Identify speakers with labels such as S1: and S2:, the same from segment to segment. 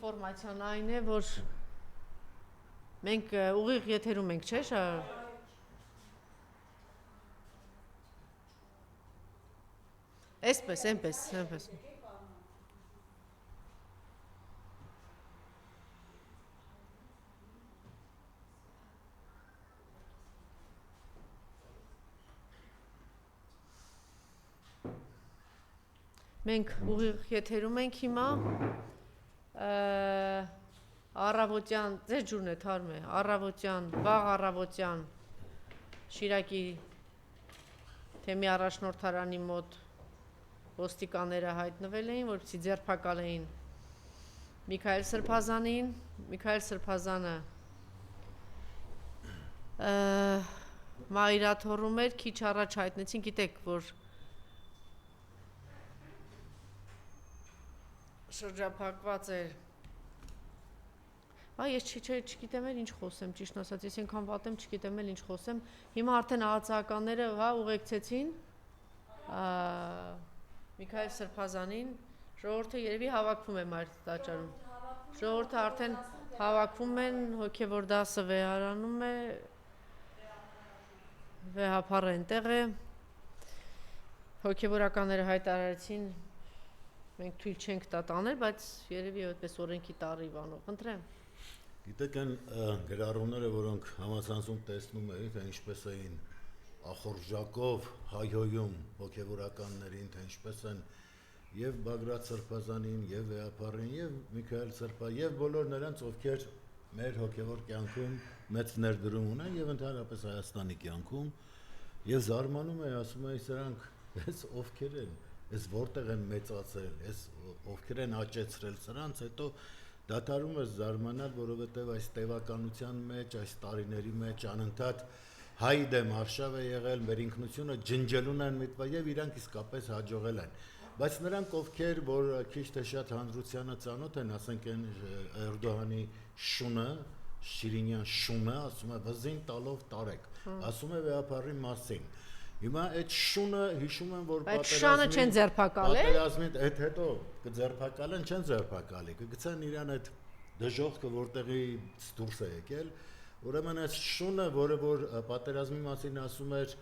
S1: ինֆորմացիան այն է, որ մենք ուղիղ եթերում ենք, չէ՞, Էնպես։ Մենք ուղիղ եթերում ենք հիմա, առավոտյան, ձեր ջուրն է թարմ է, առավոտյան, վաղ առավոտյան Շիրակի թեմի առաջնորդարանի մոտ ոստիկանները հայտնվել էին, որպեսզի ձերբակալեին Միքայել Սրբազանին, Միքայել Սրբազանը մայրաթոռում էր, քիչ առաջ հայտնեցին, գիտեք, որ շրջափակված էր, ես չգիտեմ էլ ինչ խոսեմ, ճիշտ ասած, ես ենքան վատ եմ, չգիտեմ էլ ինչ խոսեմ, հիմա արդեն ահացականները ուղեկցեցին Միքայել Սրբազանին, ժողովուրդը երևի հավաքվում է մայր տաճարում, ժողովուրդը արդեն հավաքվում են, հոգևոր դասը վեհարանում է, վեհապառը այնտեղ է, հոգևորականները հայտարարեցին, մենք թույլ չենք տա տանել, բայց երևի այդպես օրենքի տարի բանով, խնդրեմ։
S2: Գիտեք այն գրառումները, որոնք համացանցում տեսնում էի, թե ինչպես էին ախորժակով հայհոյում հոգևորականներին, թե ինչպես են եւ Բագրատ Սրբազանին, եւ Վեհապառին, եւ Միքայել Սրբազանին, եւ բոլոր նրանց, ովքեր մեր հոգևոր կյանքում մեծ ներդրում ունեն եւ ընդհանրապես Հայաստանի կյանքում, եւ զարմանում եմ, ասում եմ, սրանք էս ովքեր են, էս որտեղ են մեծացել, էս ովքեր են աճեցրել սրանց, հետո դադարում ես զարմանալ, որովհետև այս տևականության մեջ, այս տարիների մեջ անընդհատ հայ դեմ արշավ է եղել, մեր ինքնությունը ջնջելուն են միտվել եւ իրանք իսկապես հաջողել են։ Բայց նրանք ովքեր, որ քիչ թե շատ հանրությանը ծանոթ են, ասենք այն Էրդողանի շունը, Շիրինյան շունը, ասում է վզին տալով տարեք, ասում է Վեհապառի մասին։ Հիմա այդ շունը հիշում եմ, որ
S1: շանը չեն ձերբակալել։
S2: Պատերազմի հետո կձերբակալեն, չեն ձերբակալի, կգցեն իրան այդ դժոխքը, որտեղի դուրս է եկել, ուրեմն այս շունը, որը որ պատերազմի մասին ասում էր,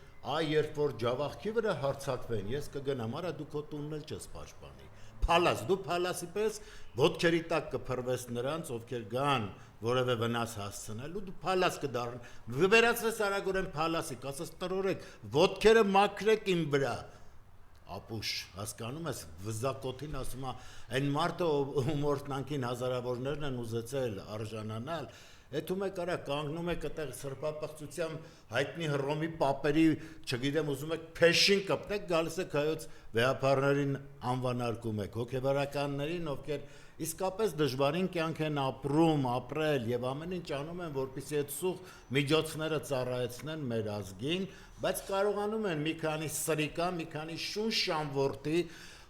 S2: երբ որ ջավախքի վրա հարձակվեն, ես կգնամ, արա դու քո տունն էլ չես պաշտպանի։ Փալաս, դու փալասի պես ոտքերի տակ կփռվես նրանց, ովքեր գան որևէ վնաս հասցնելու, դու փալաս կդառնաս, վերածվես արագորեն փալասի, կասես տրորեք, ոտքերը մաքրեք իմ վրա։ Ապուշ, հասկանում ես, վզակոթին ասում է, այն մարդը, ում օրտնանքին հազարավորներն են ուզեցել արժանանալ, Էթում եք արա կանգնում եք այդտեղ սրբապղծությամբ հայտնի Հռոմի պապերի, չգիտեմ, ուզում եք փեշին կպնեք, գալիս եք հայոց վեհապառներին անվանարկում եք, հոգևորականներին, ովքեր իսկապես դժվարին կյանք են ապրում, ապրել եւ ամեն ինչ անում են, որպեսզի այդ սուղ միջոցները ծառայեցնեն մեր ազգին, բայց կարողանում են մի քանի սրիկա, մի քանի շուն շամվորտի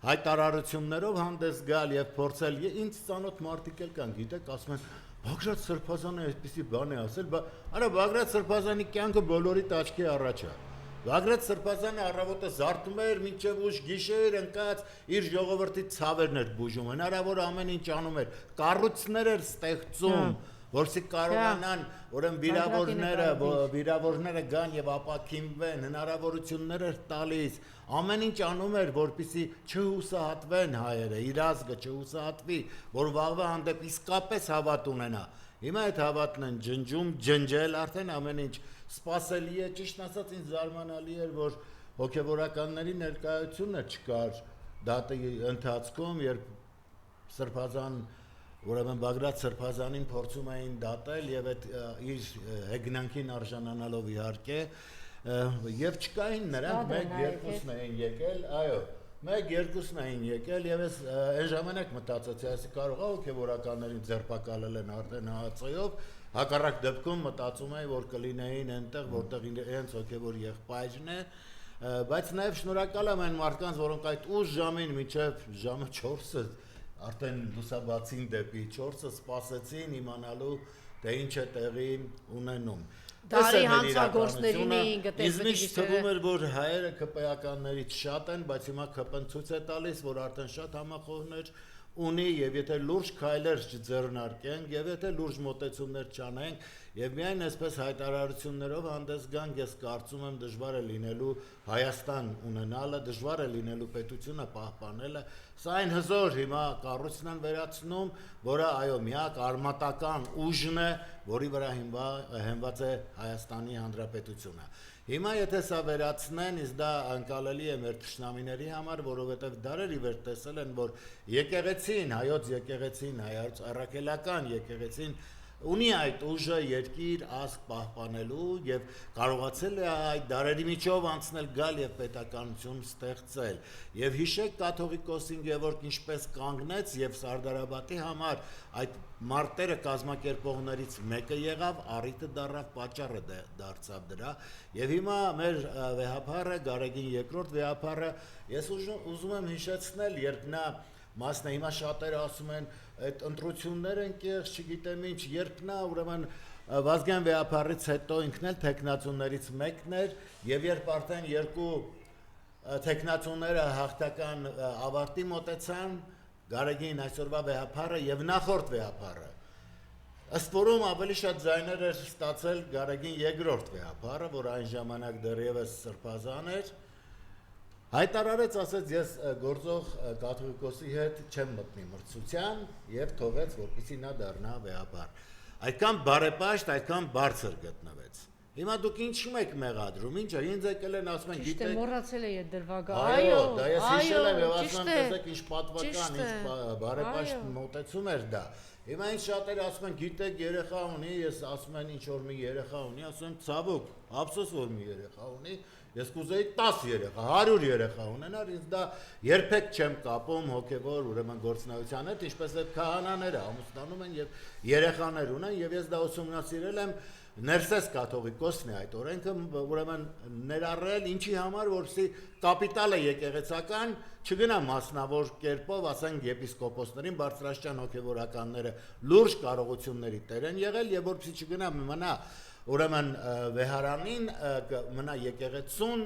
S2: հայտարարություններով հանդես գալ եւ փորձել, ինձ ծանոթ մարդիկ էլ կան, գիտեք, ասում են Բագրատ Սրբազանը այսպեսի բան է ասել, արա Բագրատ Սրբազանի կյանքը բոլորիդ աչքի առաջ է։ Բագրատ Սրբազանը առավոտը զարթում էր, մինչև ուշ գիշեր ընկած իր ժողովրդի ցավերն էր բուժում, հնարավոր ամեն ինչ անում էր, կառույցներ էր ստեղծում, որսի կարողանան ուրեմն վիրավորները գան եւ ապաքինվեն, հնարավորություններ էր տալիս, ամեն ինչ անում էր, որպեսզի չհուսահատվեն հայերը, իր ազգը չհուսահատվի, որ վաղվա հանդեպ իսկապես հավատ ունենա։ Հիմա այդ հավատն են ջնջում, ջնջել, արդեն ամեն ինչ սпасելի է, ճիշտ ասած ինձ զարմանալի էր, որ հոգևորականների ներկայությունը չկար դատի ընթացքում, երբ Սրբազան ուրեմն Բագրատ Սրբազանին փորձում էին դատել եւ այդ իր հեգնանքին արժանանալով իհարկե եւ չկային նրանք մեկ-երկուսն էին եկել, այո, մեկ-երկուսն էին եկել եւ ես այն ժամանակ մտածեցի, այսի կարող է հոգեվորականներին ձերբակալել են արդեն հացայով, հակառակ դեպքում մտածում էի, որ կլինեին այնտեղ, որտեղ իրենց հոգեվոր եղբայրն է, բայց նաեւ շնորհակալ եմ այն մարդկանց, որոնք այդ ուշ ժամին մինչեւ ժամը 4-ը արդեն լուսաբացին դեպի 4-ը սպասեցին իմանալու թե ինչ է տեղի ունենում։
S1: Դարի հանցագործներին
S2: գտեցին գիշերը։ Թվում էր, որ հայերը ԿՊ-ականներից շատ են, բայց հիմա ԿՊ-ն ցույց է տալիս, որ արդեն շատ համախոհներ ունի եւ եթե լուրջ քայլեր չձեռնարկենք եւ եթե լուրջ մոտեցումներ չանենք եւ միայն այսպես հայտարարություններով հանդես գանք, ես կարծում եմ դժվար է լինելու Հայաստան ունենալը, դժվար է լինելու պետությունը պահպանելը, սա այն հզոր հիմա կառույցն են վերացնում, որը այո միակ արմատական ուժն է, որի վրա հենված է Հայաստանի Հանրապետությունը։ Հիմա եթե սա վերացնեն, իսկ դա անկալելի է մեր թշնամիների համար, որովհետև դարերի վեր տեսել են, որ եկեղեցին, հայոց եկեղեցին, հայոց առաքելական եկեղեցին ունի այդ ուժը երկիր ազգ պահպանելու եւ կարողացել է այդ դարերի միջով անցնել գալ եւ պետականություն ստեղծել եւ հիշեք կաթողիկոսին Գևորգ ինչպես կանգնեց եւ Սարդարաբադի համար այդ մարտերը կազմակերպողներից մեկը եղավ, առիթը դառավ, պատճառը դարձավ դրա եւ հիմա մեր վեհապարը Գարեգին երկրորդ վեհապարը ես ուզում եմ հիշեցնել, երբ նա մասն հիմա շատերը ասում են այդ ընտրություններ են կեղծ, չգիտեմ ինչ, երբ նա ուրեմն Վազգեն վեհապարից հետո ինքն էլ տեխնացուներից մեկն էր եւ երբ արդեն երկու տեխնացուները հաղթական ավարտի մոտեցան Գարեգին այսօրվա վեհապարը եւ նախորդ վեհապարը ըստ որում ավելի շատ ձայներ էր ստացել Գարեգին երկրորդ վեհապարը, որ այն ժամանակ դեռևս սրբազան էր հայտարարեց, ասեց ես գործող կաթողիկոսի հետ չեմ մտնի մրցության եւ թողեց, որպեսզի նա դառնա վեհապար։ Այդքան բարեպաշտ, այդքան բարձր գտնվեց։ Հիմա դուք ինչու եք մեղադրում, ինչա, ինձ եկել են ասում են,
S1: գիտեք, մոռացել է այդ դրվագը։
S2: Այո, դա ես հիշել եմ եւ ասում եմ, տեսեք ինչ պատվական, ինչ բարեպաշտ մոտեցում էր դա։ Հիմա ինչ շատերը ասում են, գիտեք, երեխա ունի, ես ասում են ինչ որ մի երեխա ունի, ասում եմ, ցավոք, ափսոս որ մի երեխա ունի, ես կուզեի 10 երեխա, 100 երեխա ունենար, ինձ դա երբեք չեմ կապում հոգևոր ուրեմն գործունեության հետ, ինչպես այդ քահանաները ամուսնանում են եւ երեխաներ ունեն եւ ես դա ուսումնասիրել եմ Ներսես կաթողիկոսն է այդ օրենքը ուրեմն ներառել ինչի համար որպեսզի կապիտալը եկեղեցական չգնա մասնավոր կերպով ասենք եպիսկոպոսներին բարձրաստիճան հոգևորականները լուրջ կարողությունների տեր են եղել եւ որպեսզի չգնա մնա ուրեմն վեհարանին մնա եկեղեցուն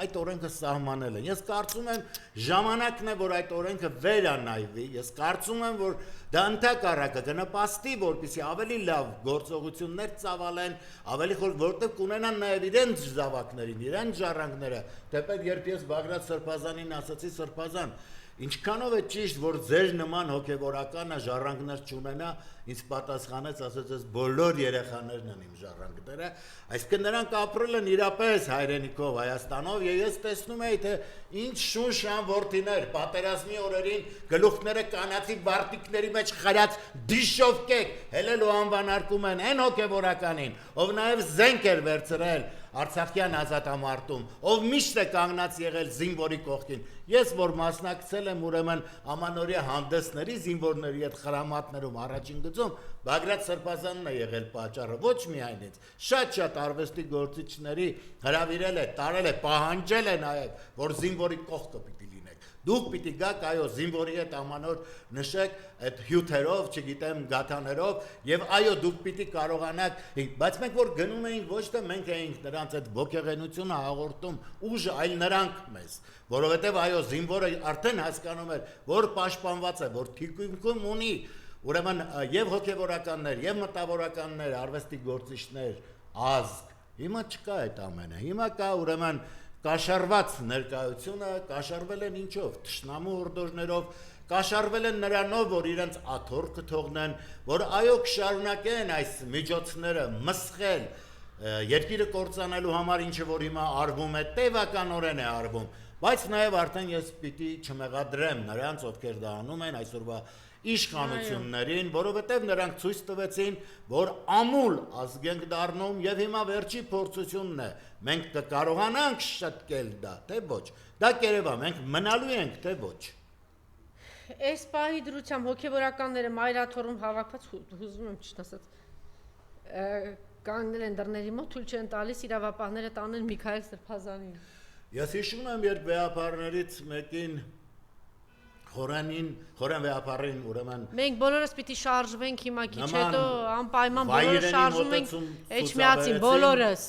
S2: այդ օրենքը սահմանել են ես կարծում եմ ժամանակն է որ այդ օրենքը վերանայվի ես կարծում եմ որ դա ընդհակառակը կնպաստի որպեսզի ավելի լավ գործողություններ ծավալեն ավելի խոր որտեղ կունենան նաև իրենց զավակներին իրենց ժառանգները թեպետ երբ ես Բագրատ Սրբազանին ասացի Սրբազան Ինչքանով է ճիշտ, որ ձեր նման հոգևորականը ժառանգներ չունենա, ինձ պատասխանեց, ասեց, ես բոլոր երեխաներն են իմ ժառանգները, այսինքն նրանք ապրել են իրապես հայրենիքով Հայաստանով, եւ ես տեսնում եի, թե ինչ շունշան որդիներ, պատերազմի օրերին գլուխները կանացի բարտիկների մեջ խրած դիշով կեք, հելել ու անվանարկում են այն հոգևորականին, ով նաեւ զենք էր վերցրել Արցախյան ազատամարտում, ով միշտ է կանգնած եղել զինվորի կողքին։ Ես որ մասնակցել եմ ուրեմն ամանորյա հանդեսների զինվորների հետ խրամատներում առաջին գծում, Բագրատ Սրբազանն է եղել պատճառը, ոչ միայն ինձ։ Շատ արվեստի գործիչների հրավիրել է, տարել է, պահանջել է նաև, որ զինվորի կողքը պիտի լինեք։ Դուք պիտի գաք, այո, զինվորի հետ ամանոր նշեք այդ հյութերով, չգիտեմ, գաթաներով, եւ այո, դուք պիտի կարողանաք, բայց մենք որ գնում էինք, ոչ թե մենք էինք նրանց այդ ոգեղենությունը հաղորդում, ուժը, այլ նրանք մեզ, որովհետեւ այո, զինվորը արդեն հասկանում էր, որ պաշտպանված է, որ թիկունքում ունի, ուրեմն եւ հոգեվորականներ, եւ մտավորականներ, արվեստի գործիչներ, ազգ, հիմա չկա այդ ամենը, հիմա կա ուրեմն կաշառված ներկայությունը, կաշառվել են ինչով, թշնամու հորդորներով, կաշառվել են նրանով, որ իրենց աթոռքը թողնեն, որ այո կշարունակեն այս միջոցները մսխել, երկիրը կործանելու համար ինչը որ հիմա արվում է, տևականորեն է արվում, բայց նաև արդեն ես պիտի չմեղադրեմ նրանց, ովքեր դա անում են այսօրվա իշխանություններին, որովհետև նրանք ցույց տվեցին, որ ամուլ ազգ ենք դառնում եւ հիմա վերջի փորձությունն է։ Մենք կկարողանանք շտկել դա, թե ոչ։ Դա կերևա, մենք մնալու ենք, թե ոչ։
S1: Այս պահի դրությամբ հոգեվորականները մայրաթոռում հավաքված հուզվում եմ ճիշտ ասած կանգնել են դռների մոտ, թույլ չեն տալիս իրավապահները տանեն Միքայել Սրբազանին։
S2: Ես հիշում եմ, երբ վեհապարներից մեկին Խորան վեհապարին ուրեմն
S1: մենք բոլորս պիտի շարժվենք հիմա քիչ հետո անպայման բոլորը շարժվում ենք Էջմիածին բոլորս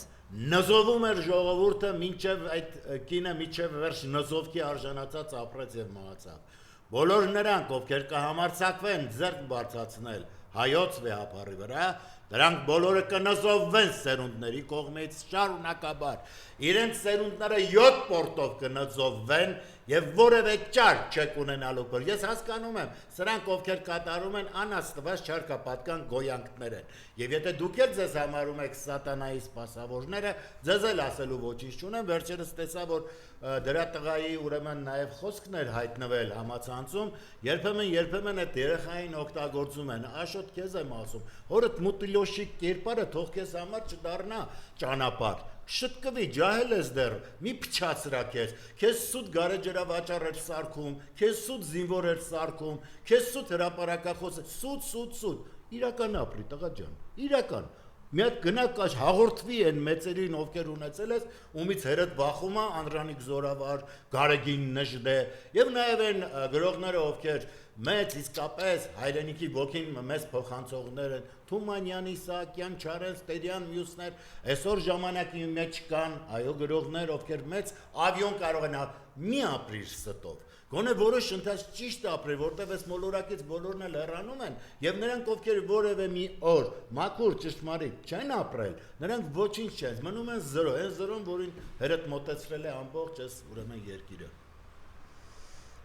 S2: նզովում էր ժողովուրդը մինչև այդ կինը մինչև վերջ նզովքի արժանացած ապրեց եւ մահացավ բոլոր նրանք, ովքեր կհամարձակվեն ձեռք բարձրացնել հայոց վեհապարի վրա, դրանք բոլորը կնզովվեն սերունդների կողմից շարունակաբար։ Իրենց սերունդները 7 պորտով կնզովվեն եւ որևէ ճար չեք ունենալու որ ես հասկանում եմ սրանք ովքեր կատարում են անաստված չարքապատկան գոյանքներ են եւ եթե դուք եք ձեզ համարում եք սատանայի սպասավորները ձեզ էլ ասելու ոչինչ չունեմ վերջերս տեսա որ դրա տղայի ուրեմն նաեւ խոսքներ հայտնվել համացանցում երբեմն այդ երեխային օգտագործում են աշոտ քեզ եմ ասում հորդ մուտիլոշի կերպարը թող քեզ համար չդառնա ճանապարհ շտկվի ջահել ես դեռ մի փչացրա քեզ սուտ գարեջրավաճառ էր սարքում քեզ սուտ զինվոր էր սարքում քեզ սուտ հրապարակախոս սուտ իրական ապրի տղա ջան իրական մի հատ գնա հաղորդվի են մեծերին ովքեր ունեցել ես ումից հերդ վախում է Անդրանիկ Զորավար Գարեգին Նժդե եւ նաեւ են գրողները ովքեր մեծ իսկապես հայրենիքի ոգին մեծ փոխանցողներ են Թումանյան Իսահակյան Չարենց Տերյան մյուսներ այսօր ժամանակի մեջ կան այո գրողներ ովքեր մեծ ավիոն կարող են մի ապրիր ստով Գոնե որոշ ընթաց ճիշտ ապրել, որտեղ այս մոլորակից բոլորն էլ հեռանում են, եւ նրանք ովքեր որևէ մի օր մաքուր ճշմարիտ չեն ապրել, նրանք ոչինչ չեն, մնում են 0, այն 0-ն, որին հերդ մոտեցրել է ամբողջ այս ուրեմն երկիրը։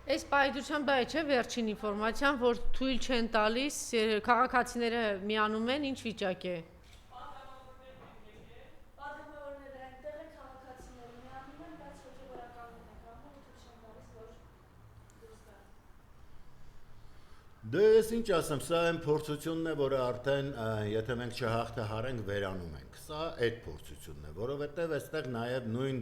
S1: Այս պայթության բայ չէ վերջին ինֆորմացիան, որ թույլ չեն տալիս քաղաքացիները միանում են, ինչ վիճակ է։
S2: Դե ես ինչ ասեմ, սա այն փորձությունն է, որը արդեն եթե մենք չհաղթահարենք, վերանում ենք։ Սա այդ փորձությունն է, որովհետև այստեղ նաև նույն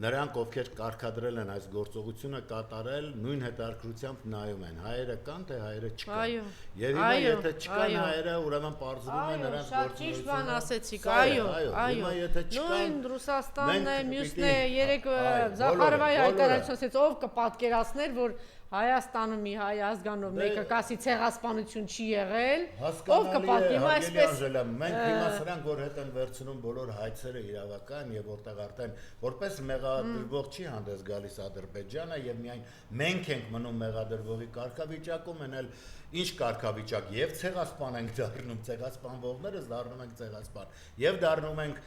S2: նրանք, ովքեր կարգադրել են այս գործողությունը կատարել, նույն հետաքրքրությամբ նայում են։ Հայերը կան, թե հայերը չկան։ Եվ հիմա եթե չկան հայերը, ուրեմն պարզվում է նրանց
S1: գործողությունը։ Շատ ճիշտ բան ասեցիք, այո։ Նույն Ռուսաստանն է, մյուսն է, երեք Զախարովայի հայտարարություն ասեց, ով կպատկերացներ, որ Հայաստանում մի հայ ազգանով մեկը կասի ցեղասպանություն չի եղել, ով կպատկի այսպես
S2: մենք հիմա սրանք որ հետ են վերցնում բոլոր հայցերը իրավական եւ որտեղ արդեն որպես մեղադրվող չի հանդես գալիս Ադրբեջանը եւ միայն մենք ենք մնում մեղադրվողի կարգավիճակում են ինչ կարգավիճակ եւ ցեղասպան ենք դառնում ցեղասպանվողները դառնում ենք ցեղասպան եւ դառնում ենք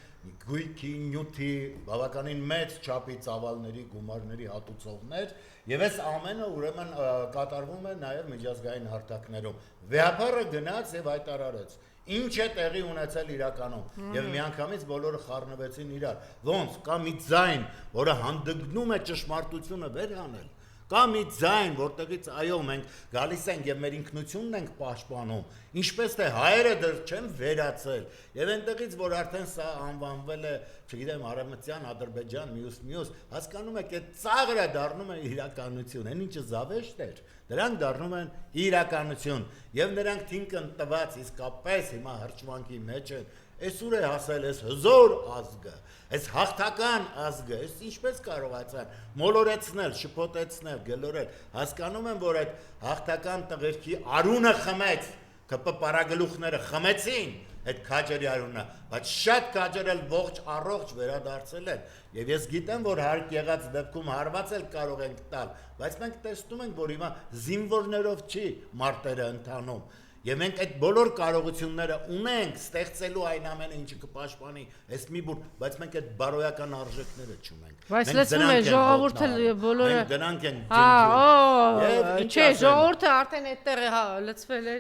S2: գույքի նյութի բավականին մեծ չափի ծավալների գումարների հատուցողներ եւ այս ամենը ուրեմն կատարվում է նաեւ միջազգային հարթակներում վեհապարը գնաց եւ հայտարարեց ինչ է տեղի ունեցել իրականում եւ միանգամից բոլորը խառնվեցին իրար ոնց կա մի ձայն որը հանդգնում է ճշմարտությունը վեր հանել Կա մի ձայն, որտեղից այո մենք գալիս ենք եւ մեր ինքնությունն ենք պաշտպանում, ինչպես թե հայերը դեռ չեն վերացել եւ այնտեղից որ արդեն սա անվանվել է, չգիտեմ, Արևմտյան Ադրբեջան, մյուս, հասկանում եք, այդ ծաղրը դառնում է իրականություն, այն ինչը զավեշտ էր, դրանք դառնում են իրականություն եւ նրանք թինքն տված իսկապես հիմա հրճվանքի մեջ են Այս ուր է հասել այս հզոր ազգը, այս հաղթական ազգը, այս ինչպես կարողացան մոլորեցնել, շփոթեցնել, գլորել, հասկանում եմ, որ այդ հաղթական տղերքի արունը խմեց, ԿՊ պարագլուխները խմեցին այդ քաջերի արունը, բայց շատ քաջերել ողջ առողջ վերադարձել են, եւ ես գիտեմ, որ հարկ եղած դեպքում հարված էլ կարող ենք տալ, բայց մենք տեսնում ենք, որ հիմա զինվորներով չի մարտերը ընթանում Եվ մենք այդ բոլոր կարողությունները ունենք ստեղծելու այն ամենը ինչը կպաշտպանի այս մի բուր, բայց մենք այդ բարոյական արժեքները չունենք։
S1: Բայց լսում է ժողովուրդը բոլորը
S2: մենք դրանք ենք ջնջում։
S1: Չէ, ժողովուրդը արդեն այդտեղ է լցվել է։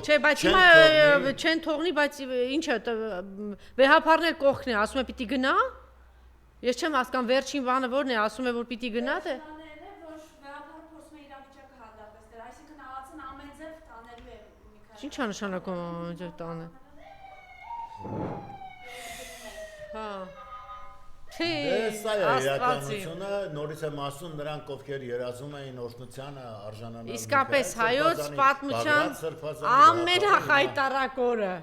S1: Չէ, բայց հիմա չեն թողնի, բայց ինչը վեհապարներ կողքն է, ասում է պիտի գնա։ Ես չեմ հասկանում վերջին բանը որն է, ասում է որ պիտի գնա թե Ինչ է նշանակում ամենջև տանը։ Հա։ Չէ,
S2: սա է իրականությունը, նորից եմ ասում նրանք, ովքեր երազում էին օրհնությանը արժանանալ։
S1: Իսկապես հայոց պատմության ամենախայտարակ օրը։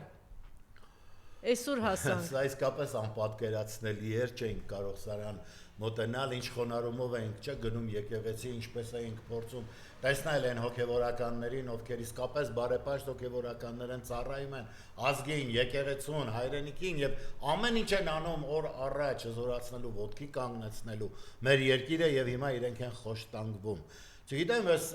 S1: Այսօր հասան։
S2: Սա իսկապես անպատկերացնելի էր, չէինք կարող սարան մոտենալ, ինչ խոնարհումով էինք գնում եկեղեցի, ինչպես էինք փորձում տեսնել են հոգևորականներին, ովքեր իսկապես բարեպաշտ հոգևորականներ են ծառայում են ազգին, եկեղեցուն, հայրենիքին եւ ամեն ինչ են անում օր առաջ զորացնելու, ոտքի կանգնեցնելու մեր երկիրը եւ հիմա իրենք են խոշտանգվում։ Չգիտեմ, ես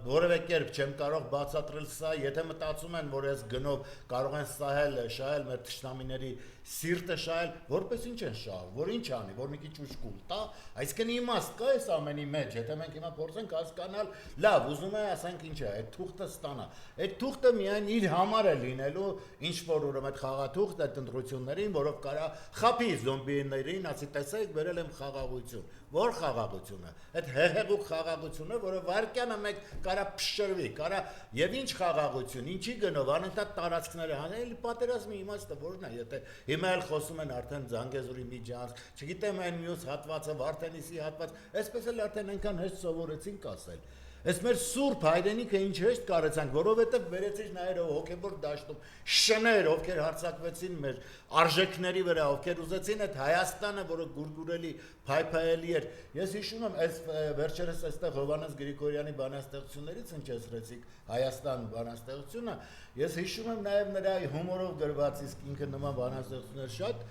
S2: որևէ կերպ չեմ կարող բացատրել սա, եթե մտածում են, որ ես գնով կարող են շահել մեր թշնամիների սիրտը շահել, որպես ինչ են շահում, որ ինչ անի, որ մի քիչ ուշքուլ տա, այսինքն իմաստ կա այս ամենի մեջ, եթե մենք հիմա փորձենք հասկանալ, լավ, ուզում է ասենք ինչ է, այդ թուղթը ստանա։ Այդ թուղթը միայն իր համար է լինելու, ինչ որ ուրեմն այդ խաղաթուղթը այդ ընտրություններին, որով կարա խափի զոմբիներին, ասի տեսեք, վերել եմ խաղաղություն։ Որ խաղաղությունը, այդ հեղեղուկ խաղաղությունը, որը վարկյանը մեկ կարա փշրվի, կարա եւ ինչ խաղաղություն, ինչի գնով անընդհատ տարածքները հանել, պատերազմի իմաստը որն է, եթե հիմա էլ խոսում են արդեն Զանգեզուրի միջանց, չգիտեմ այն մյուս հատվածը, Վարդենիսի հատված, այսպես էլ արդեն այնքան հեշտ սովորեցինք ասել։ Այս մեր սուրբ հայրենիքը ինչ հեշտ կարեցանք, որովհետև վերեցիր նայր հոգևոր դաշտում շներ, ովքեր հարձակվեցին մեր արժեքների վրա, ովքեր ուզեցին այդ Հայաստանը, որը գուրգուրելի, փայփայելի էր։ Ես հիշում եմ, այս վերջերս այստեղ Հովհաննես Գրիգորյանի բանաստեղծություններից ընչեցրեցիք Հայաստան բանաստեղծությունը, ես հիշում եմ նաև նրա հումորով գրված, իսկ ինքը նման բանաստեղծություններ շատ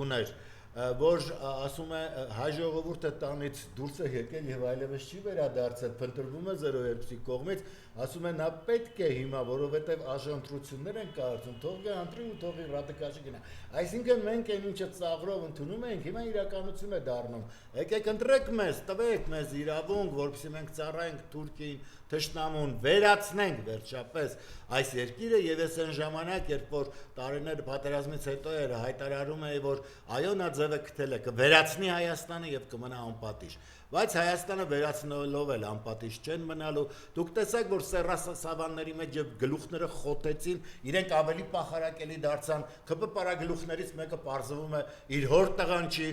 S2: ուներ, որ ասում է հայ ժողովուրդը տանից դուրս է եկել եւ այլևս չի վերադարձել, փնտրվում է 0-2-ի կողմից, ասում է նա պետք է հիմա, որովհետեւ աշխընտրություններ են կայացում, թող ընտրի ու թող ռադիկալի գնա։ Այսինքն մենք այն ինչը ծաղրով ընդունում ենք, հիմա իրականություն է դառնում։ Եկեք ընտրեք մեզ, տվեք մեզ իրավունք, որովհետեւ մենք ծառայենք Թուրքիային, թշնամուն վերացնենք վերջապես այս երկիրը եւ այս այն ժամանակ, երբ որ տարիներ պատերազմից հետո էր հայտարարում է, որ այո նա ձևը գտել է, կվերացնի Հայաստանը եւ կմնա անպատիժ։ Բայց Հայաստանը վերացնելով էլ անպատիժ չեն մնալու։ Դուք տեսաք, որ սերասավանների մեջ եւ գլուխները խոտեցին, իրենք ավելի պախարակելի դարձան, ԿՊ պարագլուխներից մեկը պարզվում է իր հոր տղան չի,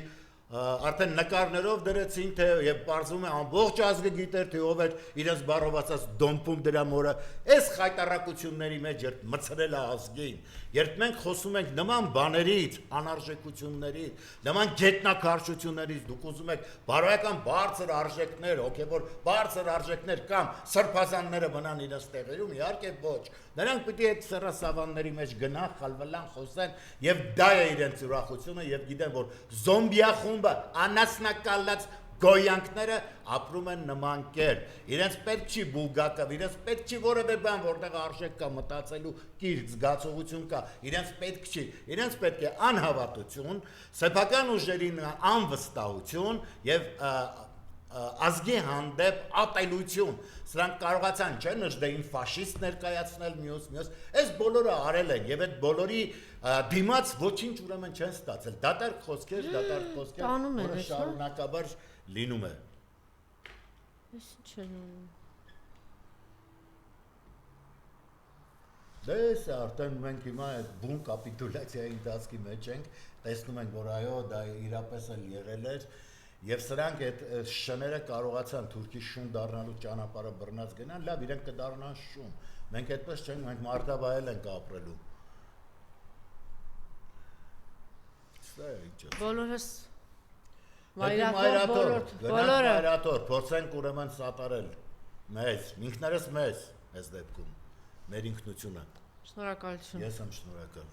S2: արդեն նկարներով դրեցին, թե եւ պարզվում է ամբողջ ազգը գիտեր, թե ով էր իրենց բառով ասած դոմպում դրա մորը։ Այս խայտարակությունների մեջ երբ մցրել է ազգին, երբ մենք խոսում ենք նման բաներից, անարժեքություններից, նման գետնաքարշություններից, դուք ուզում եք բարոյական բարձր արժեքներ, հոգեվոր բարձր արժեքներ կամ սրբազանները մնան իրենց տեղերում, իհարկե ոչ։ Նրանք պիտի այդ սերասավանների մեջ գնան, խալվելան, խոսեն եւ դա է իրենց ուրախությունը եւ գիտեն, որ զոմբիա խումբը անասնակալած գոյանքները ապրում են նման կերպ։ Իրենց պետք չի բուլգակը, իրենց պետք չի որևէ բան, որտեղ արժեք կա մտածելու կիրք, զգացողություն կա, իրենց պետք չի։ Իրենց պետք է անհավատություն, սեփական ուժերին անվստահություն եւ ազգի հանդեպ ատելություն։ Սրանք կարողացան չէ նժդեին ֆաշիստ ներկայացնել մյուս, այս բոլորը արել են եւ այդ բոլորի դիմաց ոչինչ ուրեմն չեն ստացել։ Դատարկ խոսքեր, որը շարունակաբար լինում է։
S1: Ես ինչ եմ անում։
S2: Դες արդեն մենք հիմա այդ բուն կապիտուլյացիայի ընթացքի մեջ ենք, տեսնում ենք, որ այո, դա իրապես էլ եղել էր։ Եվ սրանք այդ շները կարողացան Թուրքի շուն դառնալու ճանապարհը բռնած գնան, լավ, իրենք կդառնան շուն։ Մենք այդպես չենք, մենք մարտավայել ենք ապրելու։ Սա է ինչը։
S1: Բոլորս
S2: մայրաթոր, փորձենք ուրեմն սատարել մեզ, ինքներս մեզ, այս դեպքում, մեր ինքնությունը։
S1: Շնորհակալություն։
S2: Ես եմ շնորհակալ։